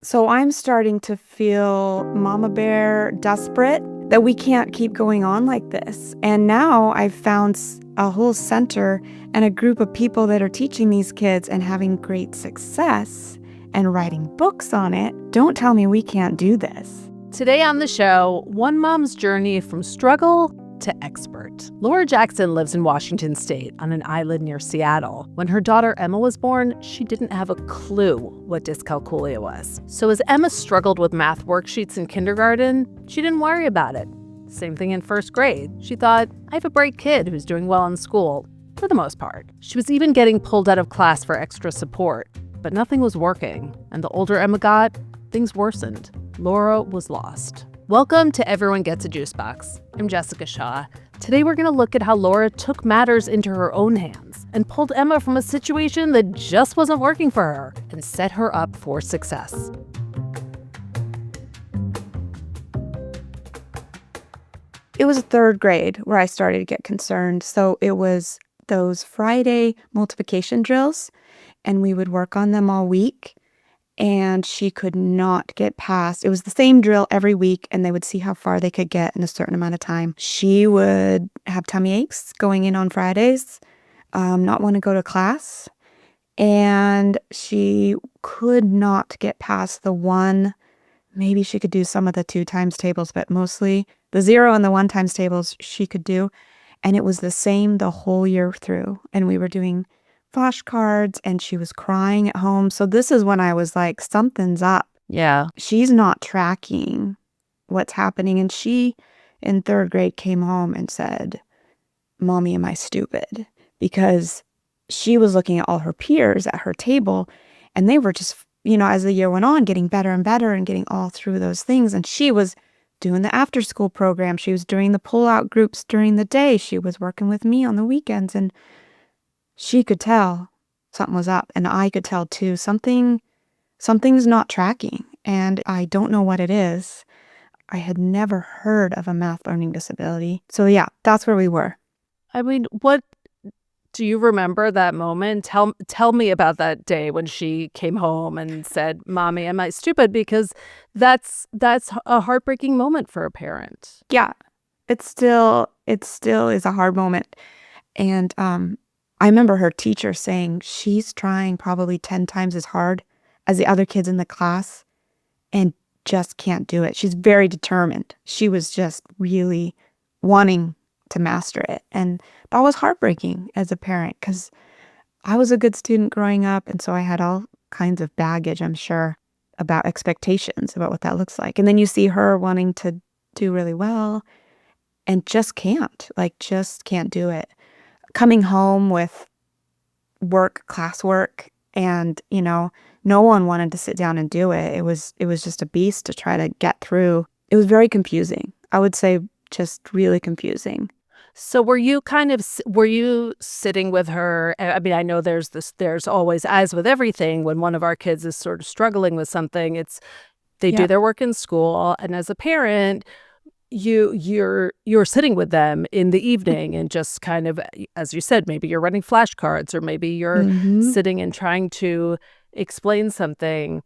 So I'm starting to feel mama bear desperate that we can't keep going on like this. And now I've found a whole center and a group of people that are teaching these kids and having great success and writing books on it. Don't tell me we can't do this. Today on the show, one mom's journey from struggle to expert. Laura Jackson lives in Washington State on an island near Seattle. When her daughter Emma was born, she didn't have a clue what dyscalculia was. So as Emma struggled with math worksheets in kindergarten, she didn't worry about it. Same thing in first grade. She thought, I have a bright kid who's doing well in school, for the most part. She was even getting pulled out of class for extra support, but nothing was working. And the older Emma got, things worsened. Laura was lost. Welcome to Everyone Gets a Juice Box. I'm Jessica Shaw. Today we're going to look at how Laura took matters into her own hands and pulled Emma from a situation that just wasn't working for her and set her up for success. It was third grade where I started to get concerned. So it was those Friday multiplication drills, and we would work on them all week. And she could not get past. It was the same drill every week, and they would see how far they could get in a certain amount of time. She would have tummy aches going in on Fridays, not want to go to class, and she could not get past the one. Maybe she could do some of the 2 times tables, but mostly the 0 and the 1 times tables she could do. And it was the same the whole year through. And we were doing flashcards, and she was crying at home. So this is when I was like, something's up. Yeah. She's not tracking what's happening. And she, in third grade, came home and said, Mommy, am I stupid? Because she was looking at all her peers at her table, and they were just, as the year went on, getting better and better and getting all through those things. And she was doing the after school program. She was doing the pull-out groups during the day. She was working with me on the weekends, and she could tell something was up, and I could tell too. Something's not tracking, and I don't know what it is. I had never heard of a math learning disability. So yeah, that's where we were. I mean, what do you remember that moment? Tell me about that day when she came home and said, Mommy, am I stupid? Because that's a heartbreaking moment for a parent. Yeah, it still is a hard moment. And I remember her teacher saying she's trying probably 10 times as hard as the other kids in the class and just can't do it. She's very determined. She was just really wanting to master it. And that was heartbreaking as a parent because I was a good student growing up. And so I had all kinds of baggage, I'm sure, about expectations about what that looks like. And then you see her wanting to do really well and just can't do it. Coming home with classwork, and, no one wanted to sit down and do it. It was just a beast to try to get through. It was very confusing. I would say just really confusing. So were you sitting with her? I mean, I know there's always, as with everything, when one of our kids is sort of struggling with something, they do their work in school. And as a parent, you're sitting with them in the evening and just kind of, as you said, maybe you're running flashcards, or maybe you're sitting and trying to explain something.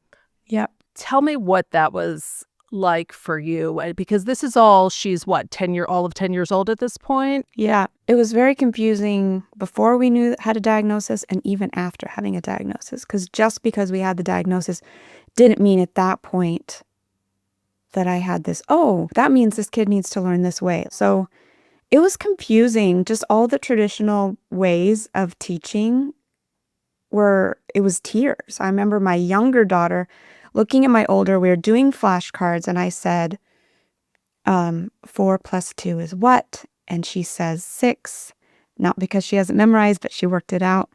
Yep. Tell me what that was like for you, because this is she's what, 10 years old at this point? Yeah, it was very confusing before we had a diagnosis and even after having a diagnosis, because just because we had the diagnosis didn't mean at that point that I had this, that means this kid needs to learn this way. So it was confusing. Just all the traditional ways of teaching it was tears. I remember my younger daughter looking at my older, we were doing flashcards, and I said, 4 plus 2 is what? And she says 6, not because she hasn't memorized, but she worked it out.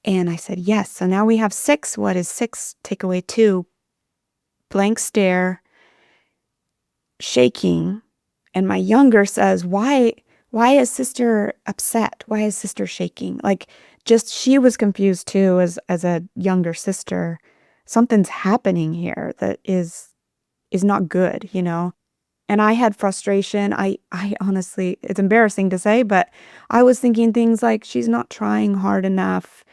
And I said, yes. So now we have 6. What is 6? Take away 2. Blank stare. Shaking. And my younger says, why is sister upset? Why is sister shaking? She was confused too as a younger sister. Something's happening here that is not good, And I had frustration. I honestly, it's embarrassing to say, but I was thinking things like, she's not trying hard enough.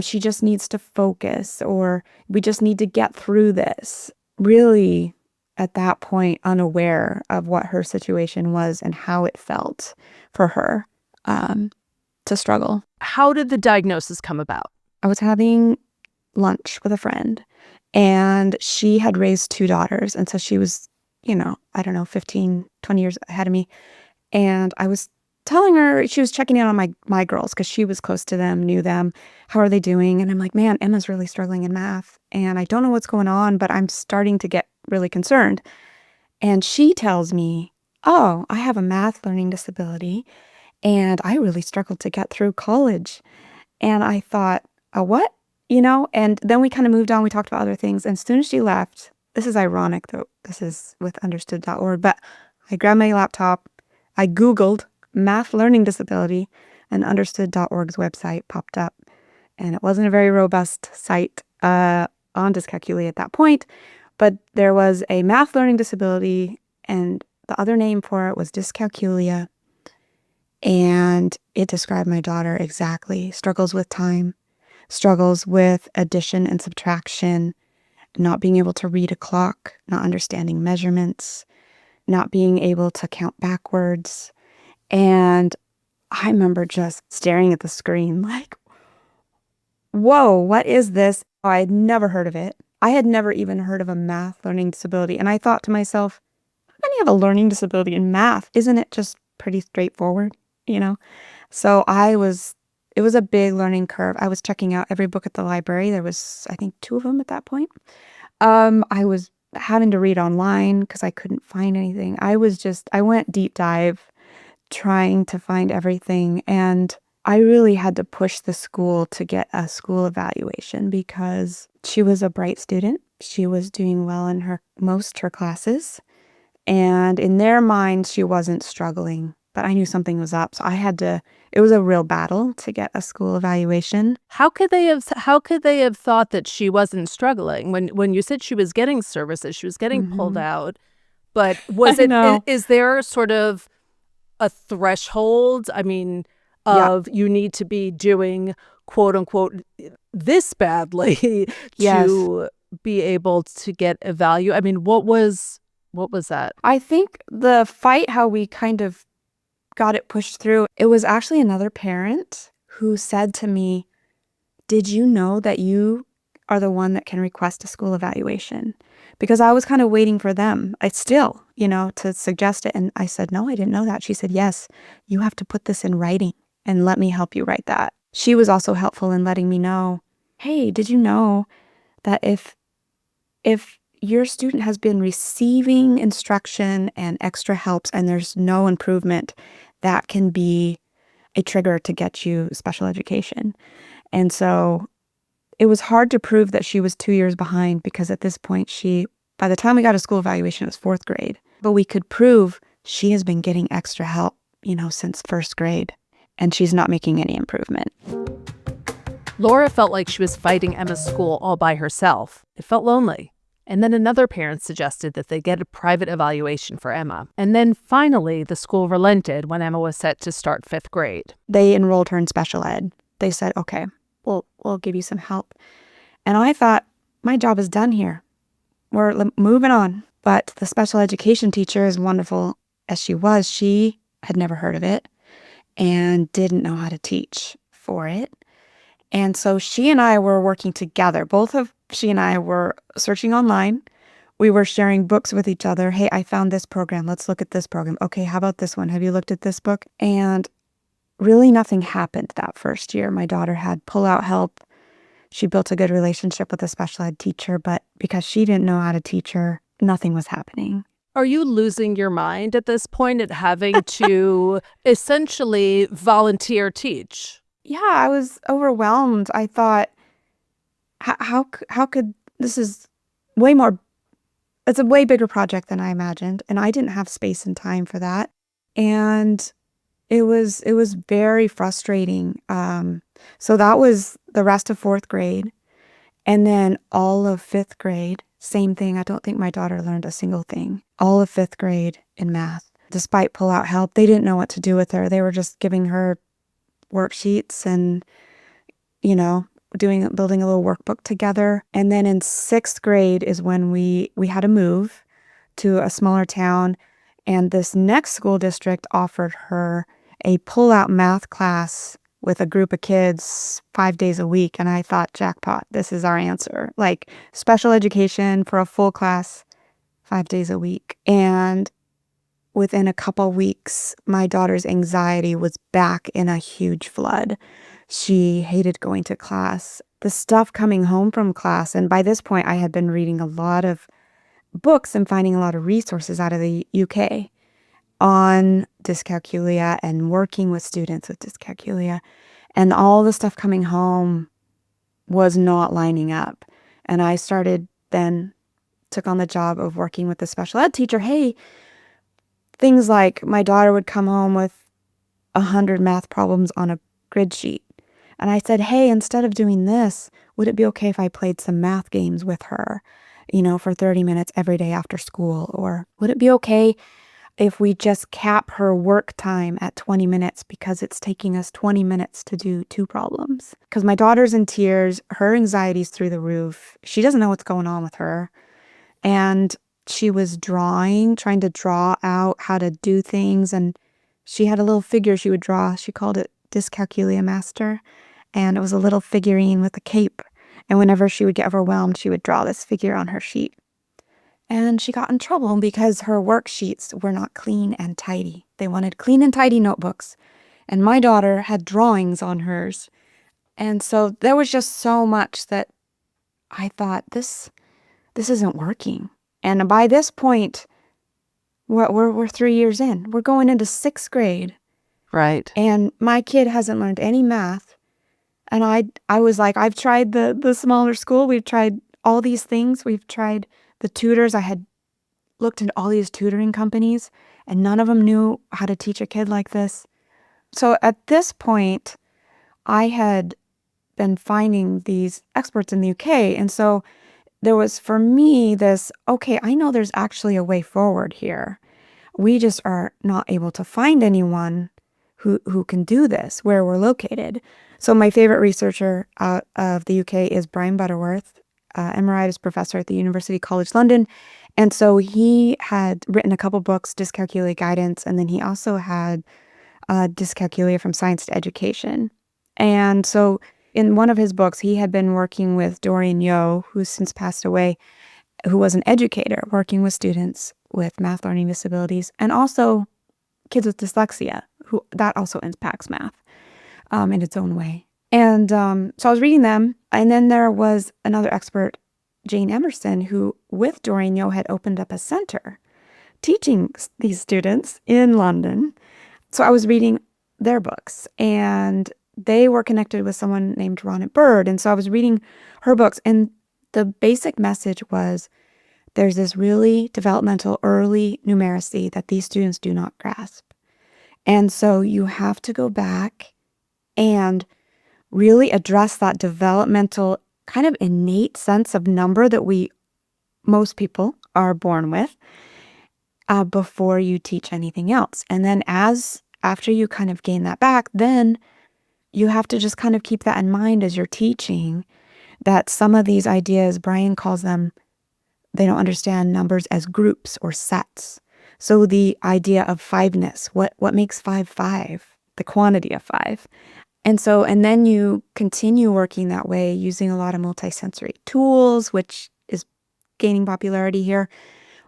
She just needs to focus, or we just need to get through this. Really, at that point, unaware of what her situation was and how it felt for her to struggle. How did the diagnosis come about? I was having lunch with a friend, and she had raised two daughters. And so she was, I don't know, 15, 20 years ahead of me. And I was telling her, she was checking in on my girls because she was close to them, knew them. How are they doing? And I'm like, man, Emma's really struggling in math. And I don't know what's going on, but I'm starting to get really concerned. And she tells me, oh, I have a math learning disability, and I really struggled to get through college. And I thought, a what? And then we kind of moved on. We talked about other things. And as soon as she left, this is ironic, though. This is with understood.org, but I grabbed my laptop. I Googled math learning disability, and understood.org's website popped up. And it wasn't a very robust site on dyscalculia at that point, but there was a math learning disability, and the other name for it was dyscalculia. And it described my daughter exactly. Struggles with time, struggles with addition and subtraction, not being able to read a clock, not understanding measurements, not being able to count backwards. And I remember just staring at the screen like, whoa, what is this? I had never heard of it. I had never even heard of a math learning disability. And I thought to myself, how can you have a learning disability in math? Isn't it just pretty straightforward, So it was a big learning curve. I was checking out every book at the library. There was, I think, 2 of them at that point. I was having to read online because I couldn't find anything. I went deep dive trying to find everything. And I really had to push the school to get a school evaluation because she was a bright student. She was doing well in her classes. And in their minds, she wasn't struggling. But I knew something was up. So it was a real battle to get a school evaluation. How could they have thought that she wasn't struggling when you said she was getting services, she was getting pulled out, but is there sort of a threshold, you need to be doing quote unquote this badly to be able to get evaluated? What was that? I think the fight, how we kind of got it pushed through, it was actually another parent who said to me, did you know that you are the one that can request a school evaluation? Because I was kind of waiting for them. To suggest it. And I said, no, I didn't know that. She said, yes, you have to put this in writing and let me help you write that. She was also helpful in letting me know, hey, did you know that if your student has been receiving instruction and extra helps and there's no improvement, that can be a trigger to get you special education. And so it was hard to prove that she was 2 years behind because at this point, by the time we got a school evaluation, it was 4th grade. But we could prove she has been getting extra help, since 1st grade, and she's not making any improvement. Laura felt like she was fighting Emma's school all by herself. It felt lonely. And then another parent suggested that they get a private evaluation for Emma. And then finally, the school relented when Emma was set to start 5th grade. They enrolled her in special ed. They said, okay, we'll give you some help. And I thought, my job is done here. We're moving on. But the special education teacher, as wonderful as she had never heard of it and didn't know how to teach for it. And so she and I were working together. She and I were searching online. We were sharing books with each other. Hey, I found this program. Let's look at this program. Okay, how about this one? Have you looked at this book? And really nothing happened that first year. My daughter had pull-out help. She built a good relationship with a special ed teacher, but because she didn't know how to teach her, nothing was happening. Are you losing your mind at this point at having to essentially volunteer teach? Yeah, I was overwhelmed. I thought, how could this is way more, it's a way bigger project than I imagined. And I didn't have space and time for that. And it was very frustrating. So that was the rest of 4th grade. And then all of 5th grade, same thing. I don't think my daughter learned a single thing. All of 5th grade in math. Despite pull-out help, they didn't know what to do with her. They were just giving her worksheets and, building a little workbook together. And then in 6th grade is when we had to move to a smaller town. And this next school district offered her a pull-out math class with a group of kids 5 days a week. And I thought, jackpot, this is our answer. Like special education for a full class 5 days a week. And within a couple weeks, my daughter's anxiety was back in a huge flood. She hated going to class. The stuff coming home from class, and by this point, I had been reading a lot of books and finding a lot of resources out of the UK on dyscalculia and working with students with dyscalculia. And all the stuff coming home was not lining up. And I took on the job of working with the special ed teacher. Hey, things like my daughter would come home with 100 math problems on a grid sheet. And I said, hey, instead of doing this, would it be okay if I played some math games with her, for 30 minutes every day after school? Or would it be okay if we just cap her work time at 20 minutes because it's taking us 20 minutes to do 2 problems? Because my daughter's in tears, her anxiety's through the roof. She doesn't know what's going on with her. And she was trying to draw out how to do things. And she had a little figure she would draw. She called it Dyscalculia Master. And it was a little figurine with a cape. And whenever she would get overwhelmed, she would draw this figure on her sheet. And she got in trouble because her worksheets were not clean and tidy. They wanted clean and tidy notebooks. And my daughter had drawings on hers. And so there was just so much that I thought, this isn't working. And by this point, we're 3 years in. We're going into 6th grade. Right. And my kid hasn't learned any math. And I was like, I've tried the smaller school. We've tried all these things. We've tried the tutors. I had looked into all these tutoring companies, and none of them knew how to teach a kid like this. So at this point, I had been finding these experts in the UK. And so there was, for me, this, okay, I know there's actually a way forward here. We just are not able to find anyone who can do this where we're located. So my favorite researcher out of the UK is Brian Butterworth, emeritus professor at the University College London. And so he had written a couple books, Dyscalculia Guidance, and then he also had Dyscalculia from Science to Education. And so in one of his books, he had been working with Dorian Yo, who's since passed away, who was an educator working with students with math learning disabilities and also kids with dyslexia, who that also impacts math in its own way. And so I was reading them. And then there was another expert, Jane Emerson, who with Dorian Yo had opened up a center teaching these students in London. So I was reading their books, and they were connected with someone named Ronit Bird. And so I was reading her books, and the basic message was there's this really developmental early numeracy that these students do not grasp. And so you have to go back and really address that developmental kind of innate sense of number that most people are born with before you teach anything else. And then after you kind of gain that back, then you have to just kind of keep that in mind as you're teaching, that some of these ideas, Brian calls them, they don't understand numbers as groups or sets. So the idea of fiveness, what makes 5 5, the quantity of 5. And then you continue working that way using a lot of multisensory tools, which is gaining popularity here,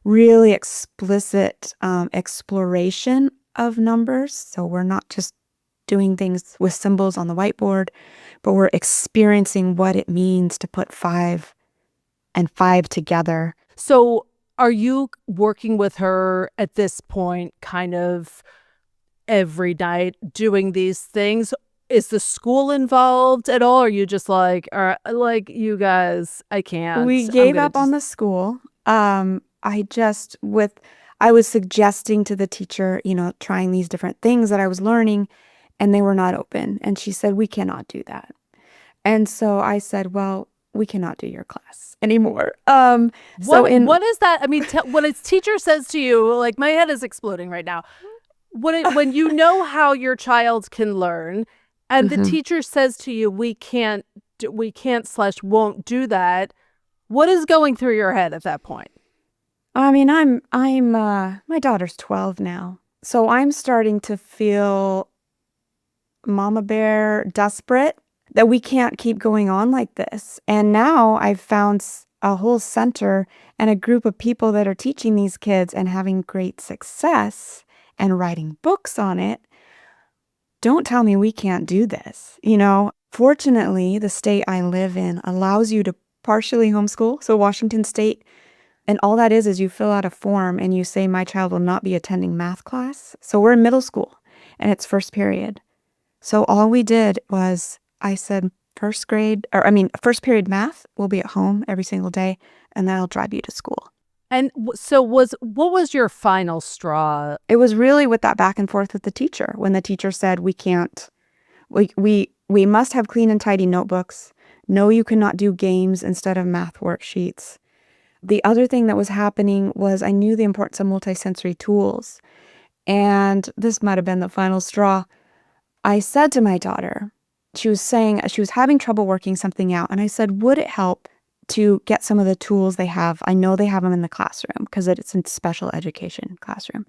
really explicit exploration of numbers. So we're not just doing things with symbols on the whiteboard, but we're experiencing what it means to put 5 and 5 together. So are you working with her at this point kind of every night doing these things? Is the school involved at all? Or are you just like, you guys, I can't. We gave up on the school. I was suggesting to the teacher, trying these different things that I was learning, and they were not open. And she said, we cannot do that. And so I said, well, we cannot do your class anymore. What is that? I mean, when a teacher says to you, like, my head is exploding right now. When you know how your child can learn, and the teacher says to you, we can't we can't / won't do that. What is going through your head at that point? I mean, my daughter's 12 now. So I'm starting to feel mama bear desperate that we can't keep going on like this. And now I've found a whole center and a group of people that are teaching these kids and having great success and writing books on it. Don't tell me we can't do this. Fortunately, the state I live in allows you to partially homeschool. So Washington State, and all that is you fill out a form and you say, my child will not be attending math class. So we're in middle school and it's first period. So all we did was I said, first period math will be at home every single day, and that'll drive you to school. And so what was your final straw? It was really with that back and forth with the teacher. When the teacher said, we can't, we must have clean and tidy notebooks. No, you cannot do games instead of math worksheets. The other thing that was happening was I knew the importance of multisensory tools. And this might have been the final straw. I said to my daughter, she was having trouble working something out. And I said, would it help to get some of the tools they have? I know they have them in the classroom because it's a special education classroom.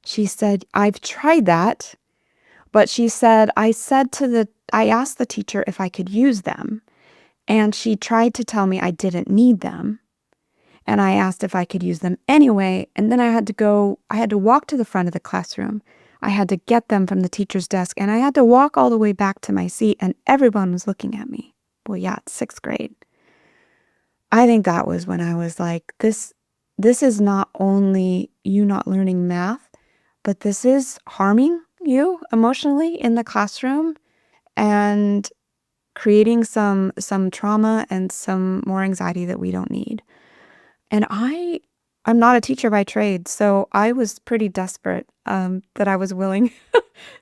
She said, I've tried that. But she said, I asked the teacher if I could use them. And she tried to tell me I didn't need them. And I asked if I could use them anyway. And then I had to walk to the front of the classroom. I had to get them from the teacher's desk, and I had to walk all the way back to my seat, and everyone was looking at me. Well, yeah, it's 6th grade. I think that was when I was like, this is not only you not learning math, but this is harming you emotionally in the classroom and creating some trauma and some more anxiety that we don't need. And I'm not a teacher by trade, so I was pretty desperate that I was willing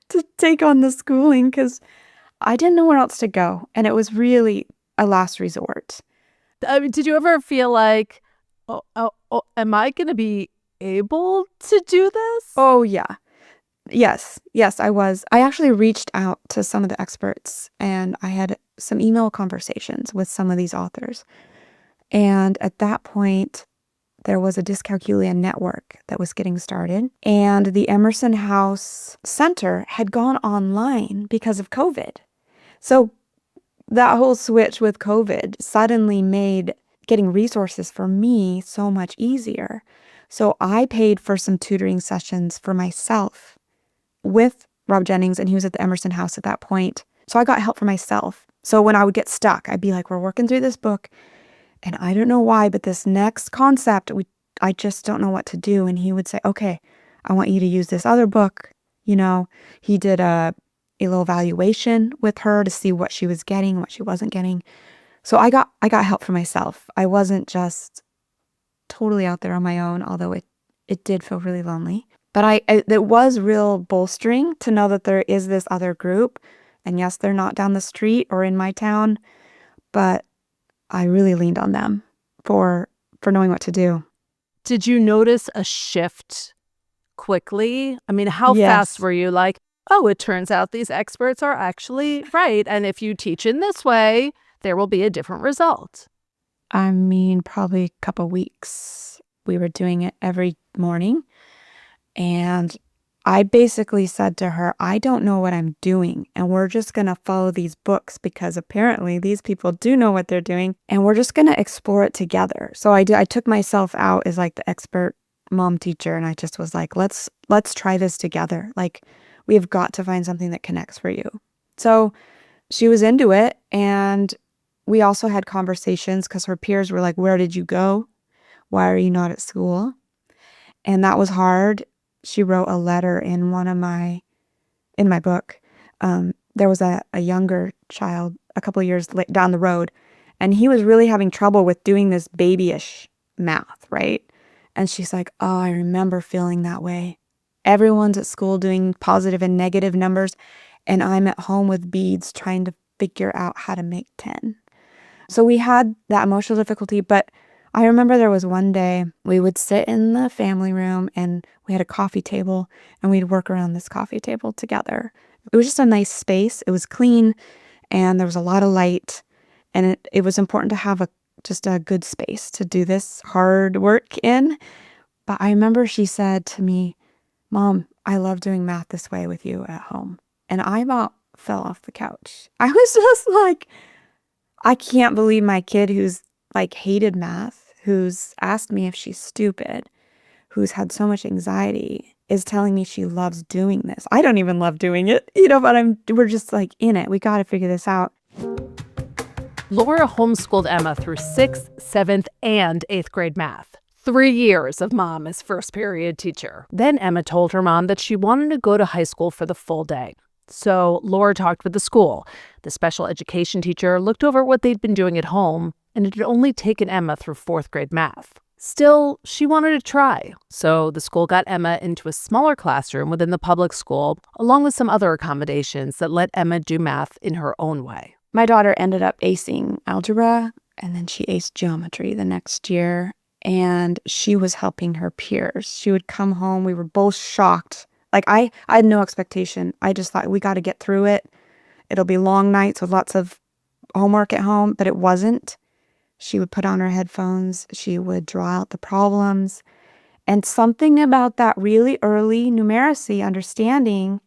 to take on the schooling because I didn't know where else to go. And it was really a last resort. I mean, did you ever feel like, am I going to be able to do this? Oh, yeah. Yes, I was. I actually reached out to some of the experts and I had some email conversations with some of these authors. And at that point, there was a dyscalculia network that was getting started. And the Emerson House Center had gone online because of COVID. So that whole switch with COVID suddenly made getting resources for me so much easier. So I paid for some tutoring sessions for myself with Rob Jennings, and he was at the Emerson House at that point. So I got help for myself. So when I would get stuck, I'd be like, we're working through this book. And I don't know why, but this next concept, I just don't know what to do. And he would say, okay, I want you to use this other book. He did a little evaluation with her to see what she was getting, what she wasn't getting. So I got help for myself. I wasn't just totally out there on my own, although it did feel really lonely. But it was real bolstering to know that there is this other group. And yes, they're not down the street or in my town, but I really leaned on them for knowing what to do. Did you notice a shift quickly? I mean, how fast were you like, oh, it turns out these experts are actually right. And if you teach in this way, there will be a different result. I mean, probably a couple weeks. We were doing it every morning. And I basically said to her, I don't know what I'm doing, and we're just going to follow these books because apparently these people do know what they're doing, and we're just going to explore it together. So I took myself out as like the expert mom teacher, and I just was like, let's try this together. Like, we have got to find something that connects for you. So she was into it, and we also had conversations because her peers were like, where did you go? Why are you not at school? And that was hard. She wrote a letter in my book. There was a younger child a couple of years down the road, and he was really having trouble with doing this babyish math, right? And she's like, oh, I remember feeling that way. Everyone's at school doing positive and negative numbers, and I'm at home with beads trying to figure out how to make 10. So we had that emotional difficulty, but I remember there was one day we would sit in the family room and we had a coffee table and we'd work around this coffee table together. It was just a nice space. It was clean and there was a lot of light. And it was important to have just a good space to do this hard work in. But I remember she said to me, Mom, I love doing math this way with you at home. And I about fell off the couch. I was just like, I can't believe my kid who's like hated math, who's asked me if she's stupid, who's had so much anxiety, is telling me she loves doing this. I don't even love doing it, but we're just like in it. We got to figure this out. Laura homeschooled Emma through 6th, 7th, and 8th grade math. 3 years of mom as first period teacher. Then Emma told her mom that she wanted to go to high school for the full day. So Laura talked with the school. The special education teacher looked over what they'd been doing at home, and it had only taken Emma through 4th grade math. Still, she wanted to try. So the school got Emma into a smaller classroom within the public school, along with some other accommodations that let Emma do math in her own way. My daughter ended up acing algebra, and then she aced geometry the next year, and she was helping her peers. She would come home. We were both shocked. Like, I had no expectation. I just thought, we got to get through it. It'll be long nights with lots of homework at home, but it wasn't. She would put on her headphones. She would draw out the problems. And something about that really early numeracy understanding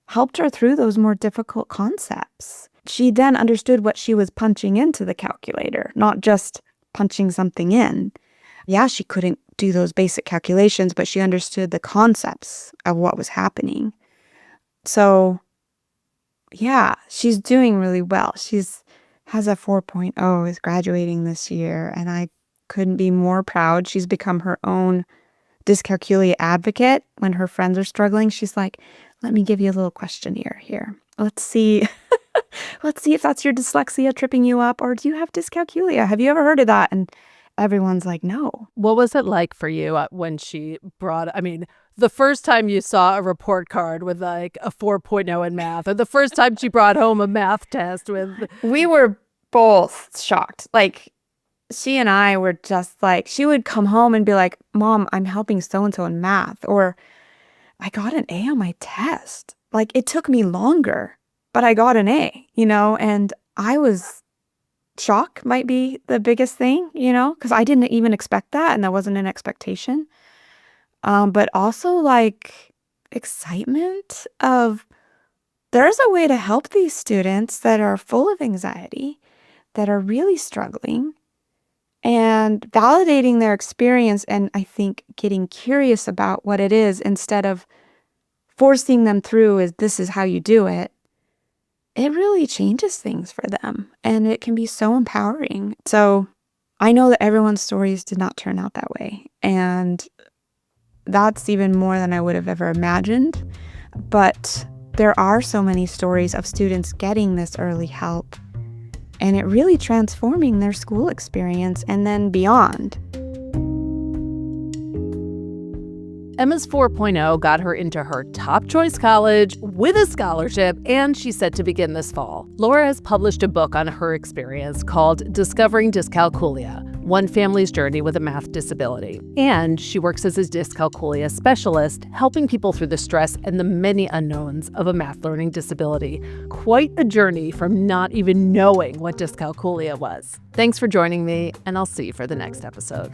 helped her through those more difficult concepts. She then understood what she was punching into the calculator, not just punching something in. Yeah, she couldn't do those basic calculations, but she understood the concepts of what was happening. So, yeah, she's doing really well. Has a 4.0, is graduating this year, and I couldn't be more proud. She's become her own dyscalculia advocate. When her friends are struggling, she's like, let me give you a little questionnaire here. Let's see. Let's see if that's your dyslexia tripping you up, or do you have dyscalculia? Have you ever heard of that? And everyone's like, no. What was it like for you when she the first time you saw a report card with like a 4.0 in math, or the first time she brought home a math test with... We were both shocked. Like, she and I were just like, she would come home and be like, Mom, I'm helping so-and-so in math, or I got an A on my test. Like, it took me longer, but I got an A, and I was... shock might be the biggest thing, because I didn't even expect that, and that wasn't an expectation. But also like excitement of there's a way to help these students that are full of anxiety, that are really struggling, and validating their experience, and I think getting curious about what it is instead of forcing them through this is how you do it. It really changes things for them, and it can be so empowering. So I know that everyone's stories did not turn out that way, and that's even more than I would have ever imagined. But there are so many stories of students getting this early help and it really transforming their school experience and then beyond. Emma's 4.0 got her into her top choice college with a scholarship, and she's set to begin this fall. Laura has published a book on her experience called Discovering Dyscalculia, One Family's Journey with a Math Disability. And she works as a dyscalculia specialist, helping people through the stress and the many unknowns of a math learning disability. Quite a journey from not even knowing what dyscalculia was. Thanks for joining me, and I'll see you for the next episode.